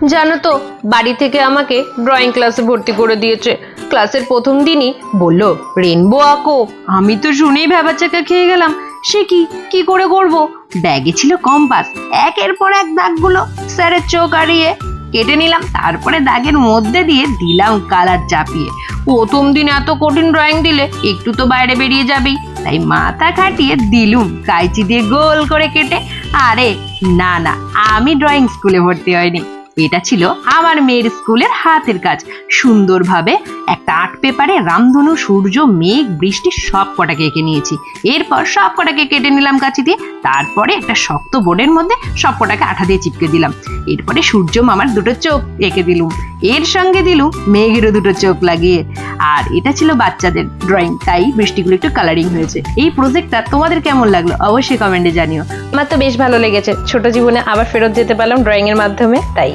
জানো তো, বাড়ি থেকে আমাকে ড্রয়িং ক্লাসে ভর্তি করে দিয়েছে। ক্লাসের প্রথম দিনই বললো রেনবো আঁকো। আমি তো শুনেই ভ্যাবাচ্চাকা খেয়ে গেলাম। সে কি করে করবো? ব্যাগে ছিল কম্পাস, একের পর এক দাগগুলো স্যারের চোখ আড়িয়ে কেটে নিলাম। তারপরে দাগের মধ্যে দিয়ে দিলাম কালার চাপিয়ে। প্রথম দিন এত কঠিন ড্রয়িং দিলে একটু তো বাইরে বেরিয়ে যাবেই, তাই মাথা খাটিয়ে দিলুম কাঁচি দিয়ে গোল করে কেটে। আরে না না, আমি ড্রয়িং স্কুলে ভর্তি হয়নি, এটা ছিল আমার মেয়ের স্কুলের হাতের কাজ। সুন্দরভাবে একটা আর্ট পেপারে রামধনু, সূর্য, মেঘ, বৃষ্টি সব কটাকে এঁকে নিয়েছি। এরপর সব কটাকে কেটে নিলাম কাঁচি দিয়ে। তারপরে একটা শক্ত বোর্ডের মধ্যে সব কটাকে আঠা দিয়ে চিপকে দিলাম। এরপরে সূর্য মামার দুটো চোখ এঁকে দিলুম, এর সঙ্গে দিলুম মেঘেরও দুটো চোখ লাগিয়ে। আর এটা ছিল বাচ্চাদের ড্রয়িং, তাই বৃষ্টিগুলো একটু কালারিং হয়েছে। এই প্রজেক্টটা তোমাদের কেমন লাগলো অবশ্যই কমেন্টে জানিও। আমার তো বেশ ভালো লেগেছে, ছোট জীবনে আবার ফেরত যেতে পারলাম ড্রয়িং এর মাধ্যমে, তাই